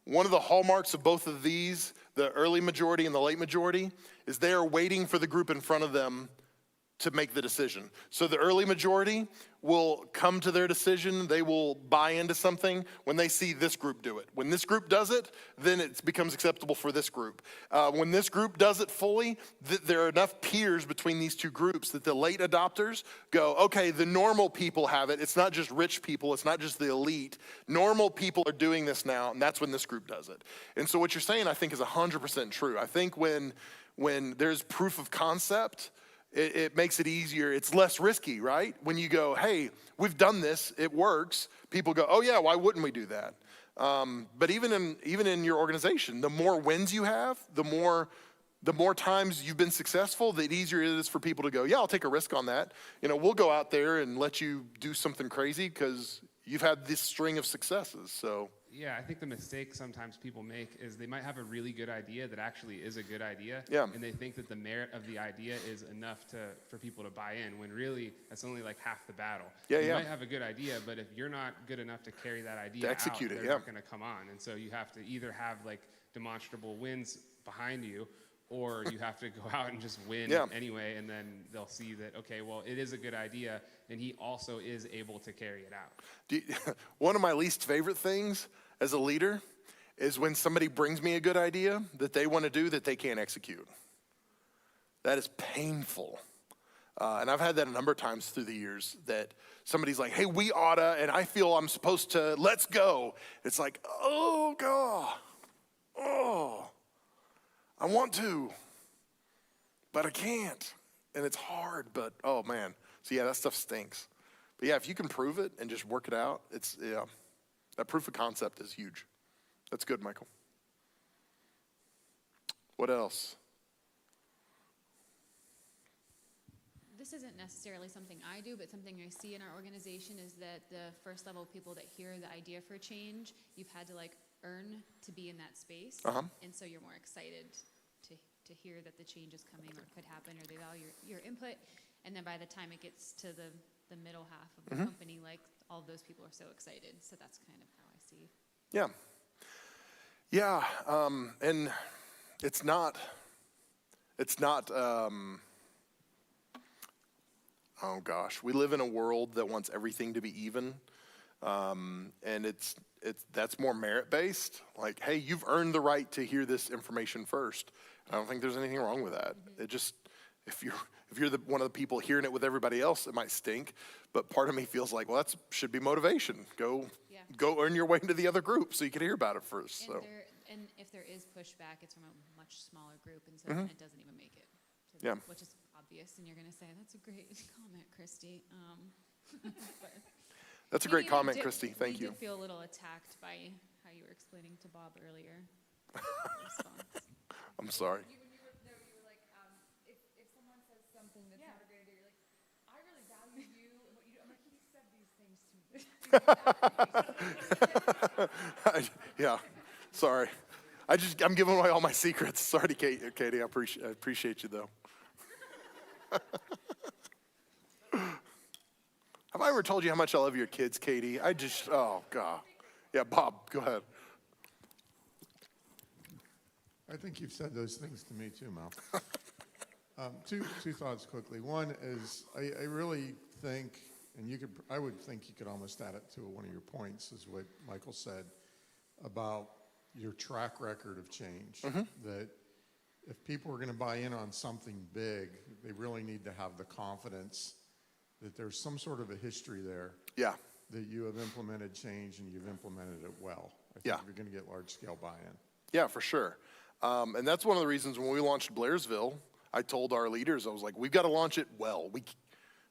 A: of the hallmarks of both of these, the early majority and the late majority, is they are waiting for the group in front of them to make the decision. So the early majority will come to their decision. They will buy into something when they see this group do it. When this group does it, then it becomes acceptable for this group. When this group does it fully, there are enough peers between these two groups that the late adopters go, okay, the normal people have it. It's not just rich people. It's not just the elite. Normal people are doing this now, and that's when this group does it. And so what you're saying, I think, is 100% true. I think when there's proof of concept, it makes it easier. It's less risky, right? When you go, hey, we've done this, it works. People go, oh yeah, why wouldn't we do that? But even in your organization, the more wins you have, the more times you've been successful, the easier it is for people to go, yeah, I'll take a risk on that. We'll go out there and let you do something crazy because you've had this string of successes. So
D: Yeah, I think the mistake sometimes people make is they might have a really good idea that actually is a good idea.
A: Yeah.
D: And they think that the merit of the idea is enough for people to buy in, when really that's only like half the battle.
A: Yeah,
D: you
A: yeah.
D: might have a good idea, but if you're not good enough to carry that idea
A: To execute
D: out,
A: it,
D: they're
A: yeah.
D: not going to come on. And so you have to either have like demonstrable wins behind you, or you have to go out and just win
A: Yeah.
D: anyway, and then they'll see that, okay, well, it is a good idea, and he also is able to carry it out.
A: One of my least favorite things as a leader is when somebody brings me a good idea that they want to do that they can't execute. That is painful. And I've had that a number of times through the years, that somebody's like, hey, we oughta, and I feel I'm supposed to, let's go. It's like, oh, God. Oh, I want to, but I can't. And it's hard, but oh, man. So, yeah, that stuff stinks. But, yeah, if you can prove it and just work it out, that proof of concept is huge. That's good, Michael. What else?
B: This isn't necessarily something I do, but something I see in our organization is that the first level of people that hear the idea for change, you've had to like earn to be in that space.
A: Uh-huh.
B: And so you're more excited to hear that the change is coming or could happen, or they value your input. And then by the time it gets to the middle half of the company, like all of those people are so excited. So that's kind of how I see.
A: Yeah. Yeah, and it's not, oh gosh, we live in a world that wants everything to be even, and that's more merit-based. Like, hey, you've earned the right to hear this information first. I don't think there's anything wrong with that. It just, if you're one of the people hearing it with everybody else, it might stink, but part of me feels like, well, that should be motivation. Go earn your way into the other group so you can hear about it first. So.
B: And if there is pushback, it's from a much smaller group, and so then it doesn't even make it.
A: Yeah.
B: Which is obvious, and you're going to say, that's a great comment, Christy. But
A: That's a great
B: we
A: comment,
B: did-
A: Christy. Thank
B: We
A: you.
B: did feel a little attacked by how you were explaining to Bob earlier. Response.
A: I'm sorry.
C: You were like, if someone says something that's not a great idea, you're like, I really value you and what you do. I'm like, he said these things to me.
A: Yeah, sorry. I'm giving away all my secrets. Sorry, Katie. I appreciate you though. Have I ever told you how much I love your kids, Katie? Oh God. Yeah, Bob, go ahead.
F: I think you've said those things to me too, Mal. Two thoughts quickly. One is I really think, and I would think you could almost add it to one of your points, is what Michael said about your track record of change. That if people are going to buy in on something big, they really need to have the confidence that there's some sort of a history there.
A: Yeah.
F: That you have implemented change and you've implemented it well. I think
A: Yeah.
F: you're going to get large scale buy-in.
A: Yeah, for sure. And that's one of the reasons when we launched Blairsville, I told our leaders, I was like, we've got to launch it well.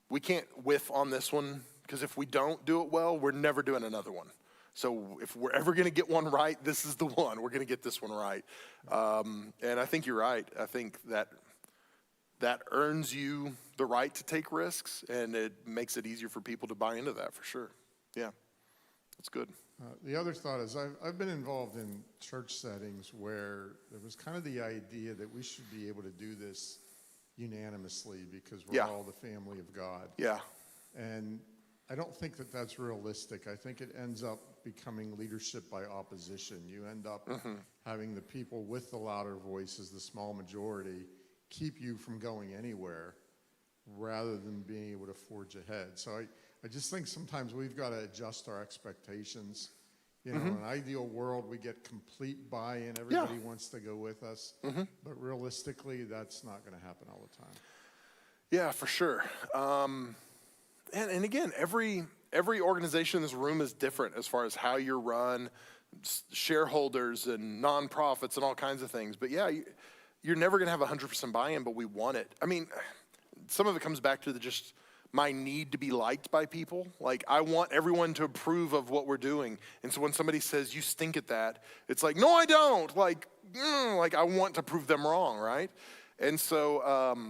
A: We can't whiff on this one, because if we don't do it well, we're never doing another one. So if we're ever going to get one right, this is the one. We're going to get this one right. And I think you're right. I think that earns you the right to take risks, and it makes it easier for people to buy into that, for sure. Yeah, that's good.
F: The other thought is I've been involved in church settings where there was kind of the idea that we should be able to do this unanimously because we're all the family of God.
A: Yeah.
F: And I don't think that that's realistic. I think it ends up becoming leadership by opposition. You end up having the people with the louder voices, the small majority, keep you from going anywhere rather than being able to forge ahead. So I just think sometimes we've got to adjust our expectations. You know, in an ideal world, we get complete buy-in. Everybody wants to go with us. But realistically, that's not going to happen all the time.
A: Yeah, for sure. And again, every organization in this room is different as far as how you're run, shareholders and nonprofits and all kinds of things. But yeah, you're never going to have 100% buy-in, but we want it. I mean, some of it comes back to just my need to be liked by people. Like, I want everyone to approve of what we're doing. And so when somebody says, you stink at that, it's like, no, I don't. Like I want to prove them wrong, right? And so,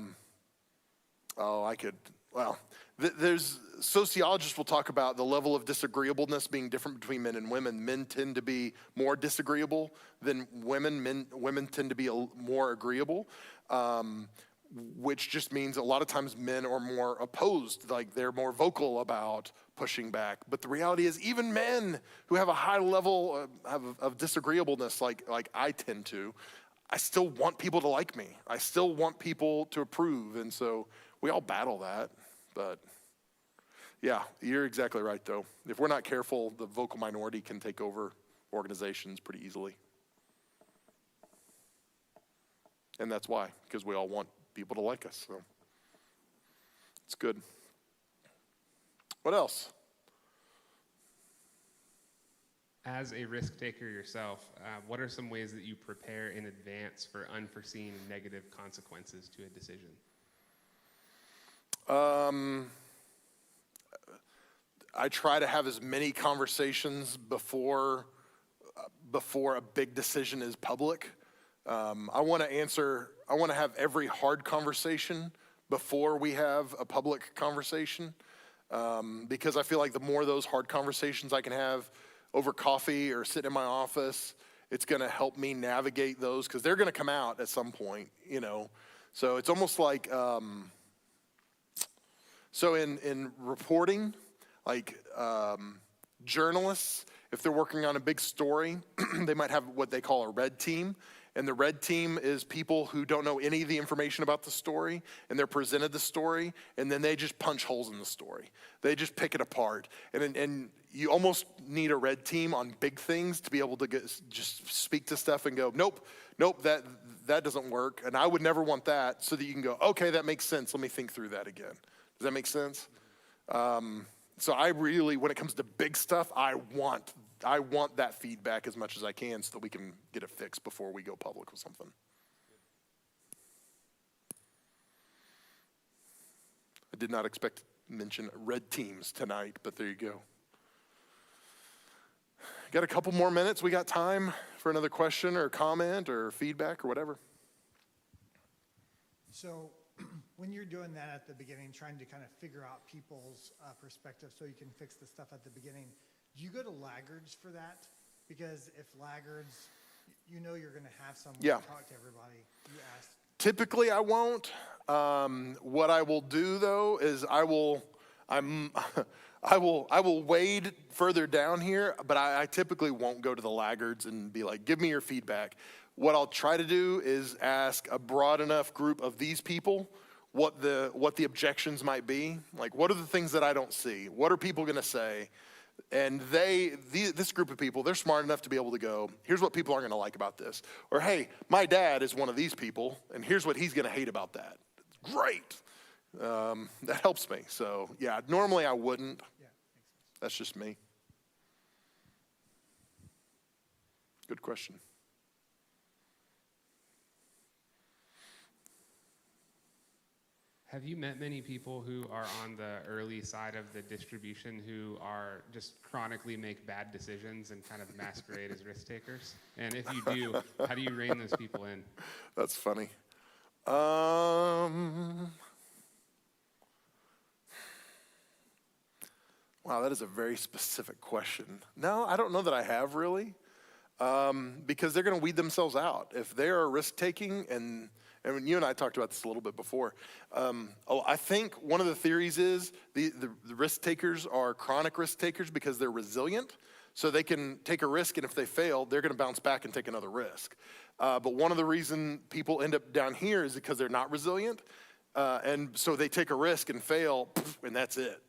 A: there's sociologists will talk about the level of disagreeableness being different between men and women. Men tend to be more disagreeable than women. Women tend to be more agreeable. Which just means a lot of times men are more opposed, like they're more vocal about pushing back. But the reality is even men who have a high level of disagreeableness like I tend to, I still want people to like me. I still want people to approve. And so we all battle that. But yeah, you're exactly right though. If we're not careful, the vocal minority can take over organizations pretty easily. And that's why, because we all want people to like us, so it's good. What else?
D: As a risk taker yourself, what are some ways that you prepare in advance for unforeseen negative consequences to a decision?
A: I try to have as many conversations before a big decision is public. I want to have every hard conversation before we have a public conversation, because I feel like the more of those hard conversations I can have over coffee or sit in my office, it's going to help me navigate those, because they're going to come out at some point, you know. So it's almost like, so in reporting, like journalists, if they're working on a big story, they might have what they call a red team. And the red team is people who don't know any of the information about the story, and they're presented the story, and then they just punch holes in the story. They just pick it apart. And you almost need a red team on big things to be able to just speak to stuff and go, nope, that doesn't work. And I would never want that, so that you can go, okay, that makes sense. Let me think through that again. Does that make sense? So I really, when it comes to big stuff, I want that feedback as much as I can so that we can get it fixed before we go public with something. I did not expect to mention red teams tonight, but there you go. Got a couple more minutes. We got time for another question or comment or feedback or whatever.
E: So when you're doing that at the beginning, trying to kind of figure out people's perspective so you can fix the stuff at the beginning, do you go to Laggards for that? Because if Laggards, you know you're going to have someone to talk to everybody. You ask.
A: Typically, I won't. What I will do though is I will wade further down here, but I typically won't go to the Laggards and be like, give me your feedback. What I'll try to do is ask a broad enough group of these people what the objections might be. Like, what are the things that I don't see? What are people going to say? And this group of people, they're smart enough to be able to go, here's what people aren't going to like about this. Or, hey, my dad is one of these people, and here's what he's going to hate about that. Great. That helps me. So, yeah, normally I wouldn't.
E: Yeah, makes sense.
A: That's just me. Good question.
D: Have you met many people who are on the early side of the distribution who are just chronically make bad decisions and kind of masquerade as risk takers? And if you do, how do you rein those people in?
A: That's funny. Wow, that is a very specific question. No, I don't know that I have really, because they're going to weed themselves out. If they are risk-taking, and you and I talked about this a little bit before, I think one of the theories is the risk takers are chronic risk takers because they're resilient, so they can take a risk, and if they fail, they're going to bounce back and take another risk. But one of the reasons people end up down here is because they're not resilient. And so they take a risk and fail, and that's it.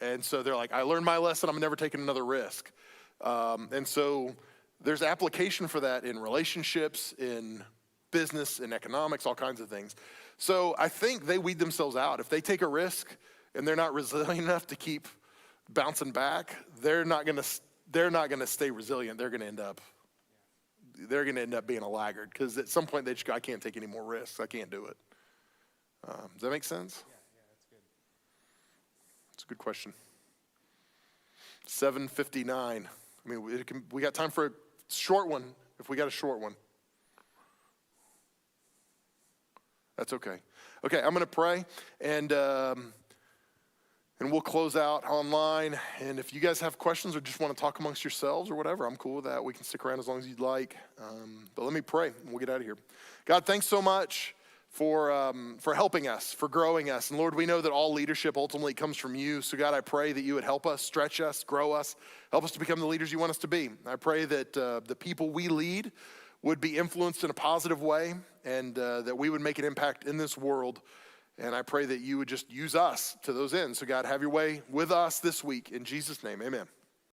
A: And so they're like, I learned my lesson, I'm never taking another risk. And so there's application for that in relationships, in business, in economics, all kinds of things. So I think they weed themselves out. If they take a risk and they're not resilient enough to keep bouncing back, they're not gonna stay resilient. They're gonna end up being a laggard, because at some point they just go, I can't take any more risks. I can't do it. Does that make sense?
D: Yeah, that's good.
A: It's a good question. 7:59. I mean, we got time for a short one if we got a short one. That's okay. Okay, I'm going to pray, and we'll close out online. And if you guys have questions or just want to talk amongst yourselves or whatever, I'm cool with that. We can stick around as long as you'd like. But let me pray, and we'll get out of here. God, thanks so much for helping us, for growing us. And Lord, we know that all leadership ultimately comes from you. So God, I pray that you would help us, stretch us, grow us, help us to become the leaders you want us to be. I pray that the people we lead would be influenced in a positive way, and that we would make an impact in this world. And I pray that you would just use us to those ends. So God, have your way with us this week. In Jesus' name, amen.